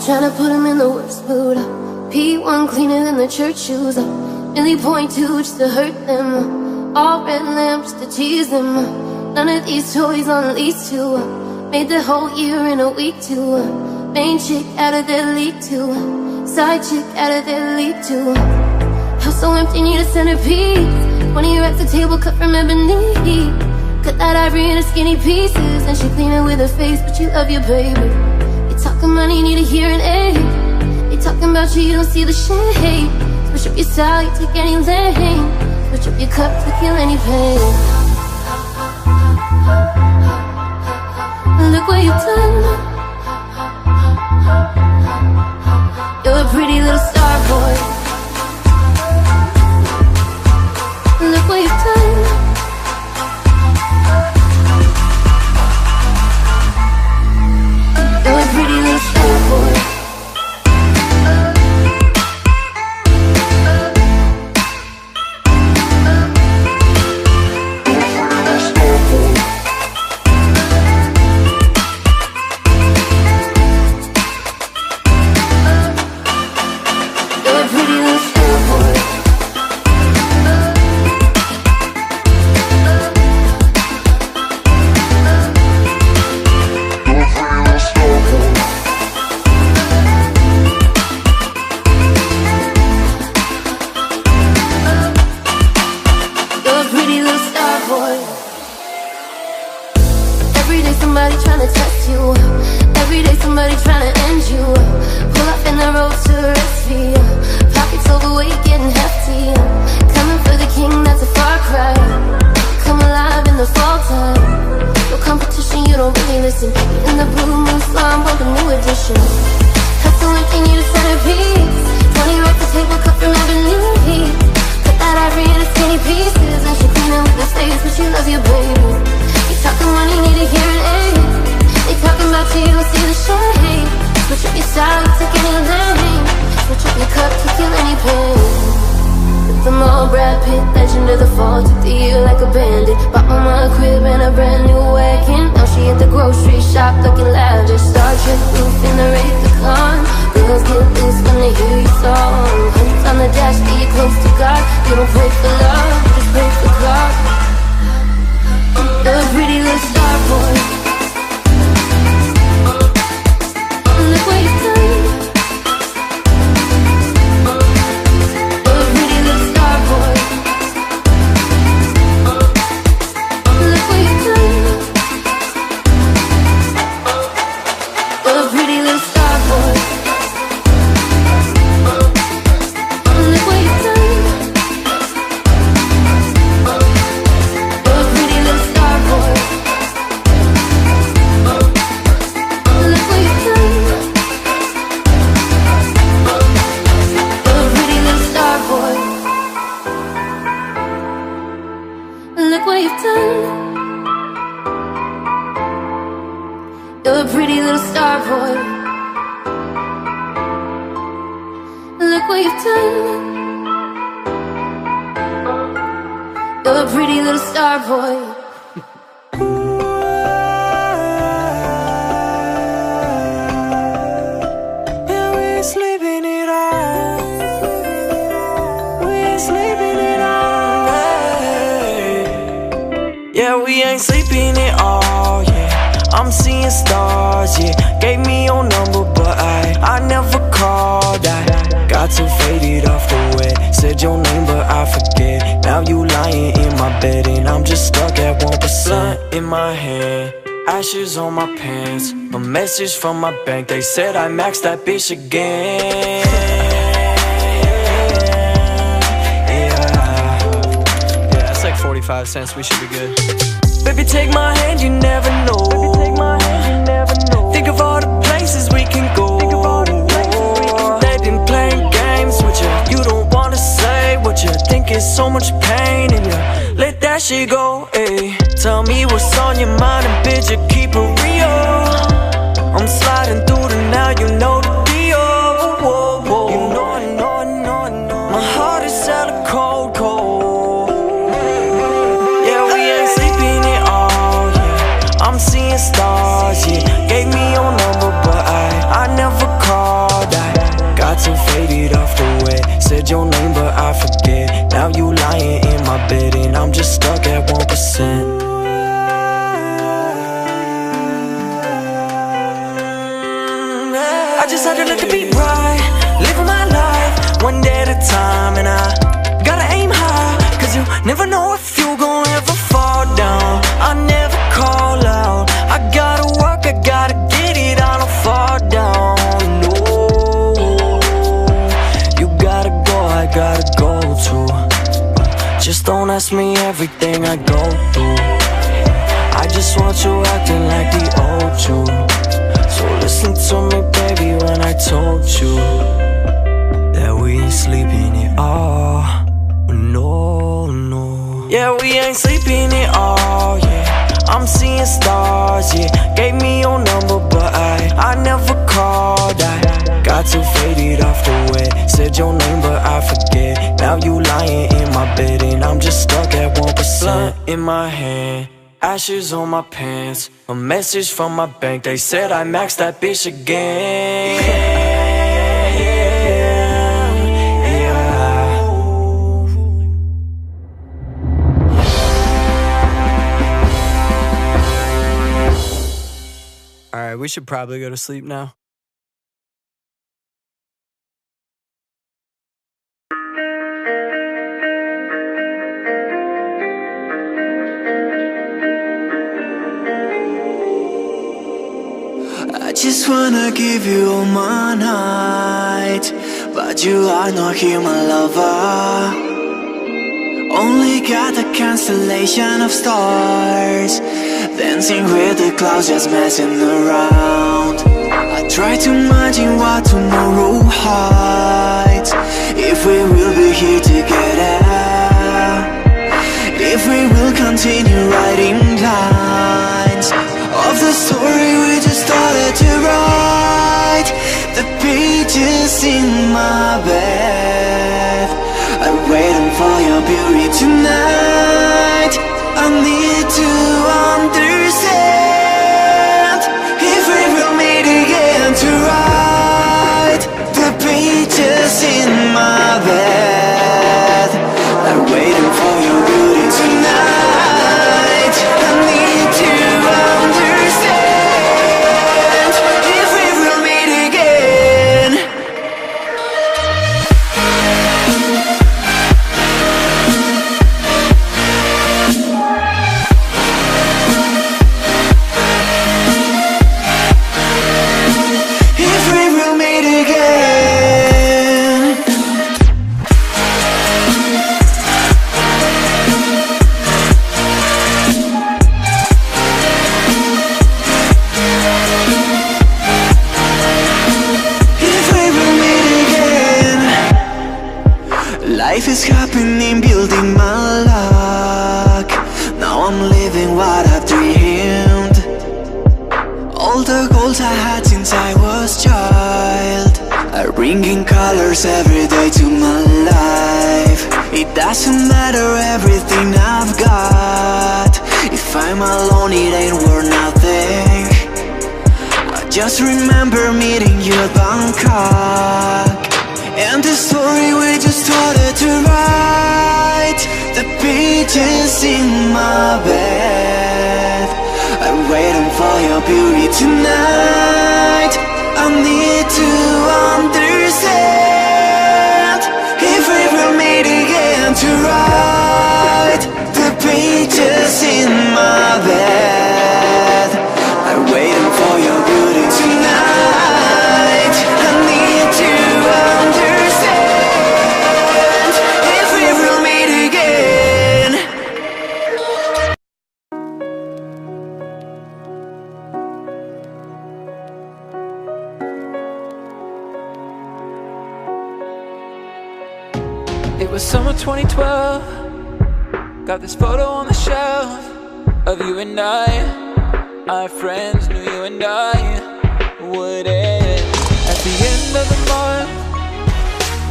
Tryna put him in the worst mood. P1 cleaner than the church shoes. Really point to just to hurt them. All red lamps to tease them. None of these toys on lease to. Made the whole year in a week too. Main chick out of their league too. Side chick out of their league too. House so empty, need a centerpiece. 20 racks a table cut from ebony. Cut that ivory into skinny pieces. And she clean it with her face, but you love your baby. Talking money, need a hearing aid. They talking about you, you don't see the shade. Switch up your style, you take any lane. Switch up your cup to kill any pain. Look what you've done. You're a pretty little star boy. Look what you've done. You're a pretty little star boy. Somebody tryna test you. Every day somebody tryna end you. Pull up in the road to a recipe. Pockets overweight, getting hefty. Coming for the king, that's a far cry. Come alive in the fall time. No competition, you don't really listen. In the blue moon slime, want a new edition. Hustle and need a centerpiece. 20 racks a table cut from ebony. Cut that ivory into skinny pieces. And she clean it with her face, but you love your baby. Talking money, need a hearing aid. They talking about you, you don't see the shade. Switch up your style, you take any lane. Switch up your cup to kill any pain. With them all Brad Pitt, legend of the fall. Took the year like a bandit. Bought mama a crib and a brand new wagon. Now she at the grocery shop looking lavish. Star Trek roof in the Wraith the Con. Girls get loose when they hear your song. Hunts on the dash, get you close to God. You don't pray for love, you just pray for God. You're a pretty little star boy. Look what you've done. You're a pretty little star boy. Look what you've done. You're a pretty little star boy. Look what you've done. Look what you've done. You're a pretty little star boy. Look what you've done. You're a pretty little star boy. Yeah, we ain't sleeping at all, yeah. I'm seeing stars, yeah. Gave me your number, but I never called. I got too faded off the wet. Said your name, but I forget. Now you lying in my bed, and I'm just stuck at 1% in my hand. Ashes on my pants. A message from my bank. They said I maxed that bitch again. Yeah, that's like 45 cents. We should be good. Baby, take my hand, you never know. Think of all the places we can go. They've been playing games with you. You don't wanna say what you think is so much pain in you. Let that shit go, ayy. Tell me what's on your mind and bitch, you keep it real. I'm sliding through the now, you know the deal. You know I know. My heart is hella cold. Yeah, we ain't sleeping at all, yeah. I'm seeing stars, yeah. Gave me your number, but I never called. Now you lying in my bed and I'm just stuck at 1%. I just had to let the beat right, living my life one day at a time. And I gotta aim high, cause you never know if you gon' ever fall down. I never call out, I gotta work, I gotta get it, I don't fall down. No, you gotta go, I gotta go too. Just don't ask me everything I go through. I just want you acting like the old you. So listen to me, baby, when I told you that we ain't sleeping at all. No, no. Yeah, we ain't sleeping at all, yeah. I'm seeing stars, yeah. Gave me your number, but I never called. I got too faded off the way. Said your name, but I forget. Now you lying in my bed and I'm just stuck at 1%. Blunt in my hand, ashes on my pants, a message from my bank. They said I maxed that bitch again. Alright, we should probably go to sleep now. I just wanna give you all my night, but you are not here, my lover. Only got a constellation of stars, dancing with the clouds, just messing around. I try to imagine what tomorrow hides, if we will be here together, if we will continue writing lines of the story we just started to write. The pages in my bed are waiting for your beauty tonight. I need to understand if we will meet again to write. The pages in my bed are waiting for your beauty tonight. I need to understand if we will meet again. If we will meet again. If we will meet again. Life is happening, building my luck. Now I'm living what I've dreamed. All the goals I had since I was child are bringing colors every day to my life. It doesn't matter everything I've got, if I'm alone it ain't worth nothing. I just remember meeting you at Bangkok, and the story we just started to write. The pages in my bed are waiting for your beauty tonight. I need to understand if we will meet again to write. The pages in my bed are waiting for your beauty tonight. I need to understand if we will meet again. It was summer 2012. Got this photo on the shelf of you and I. Our friends knew you and I would end. At the end of the month,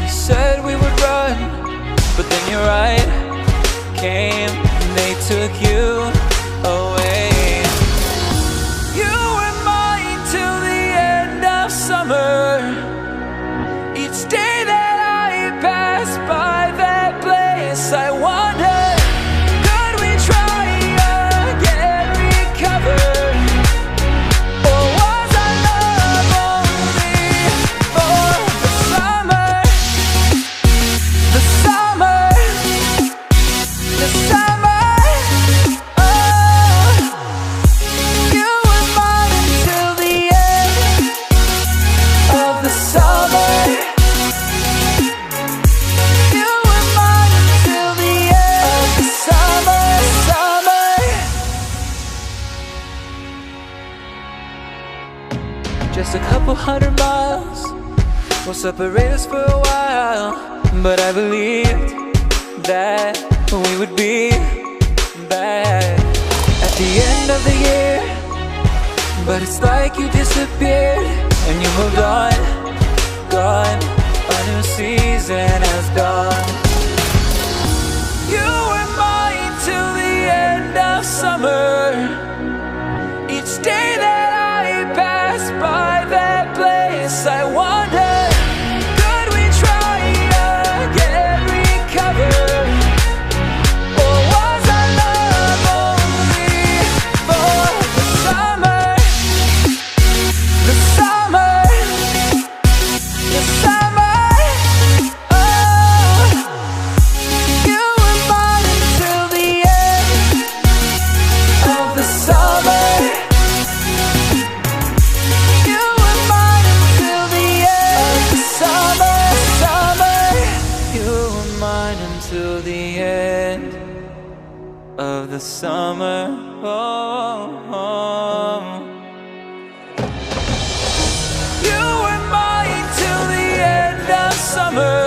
we said we would run, but then your right came and they took you away. You were mine till the end of summer. Each day that I pass by that place, couple 100 miles will separate us for a while, but I believed that we would be back at the end of the year. But it's like you disappeared and you moved on, gone. A new season has dawned. You were mine till the end of summer. Each day that I pass by that place, I wonder, could we try again, recover? Or was our love only for the summer? The summer, the summer. Oh, you were mine until the end of the summer. Till the end of the summer. Oh, oh. You were mine till the end of summer.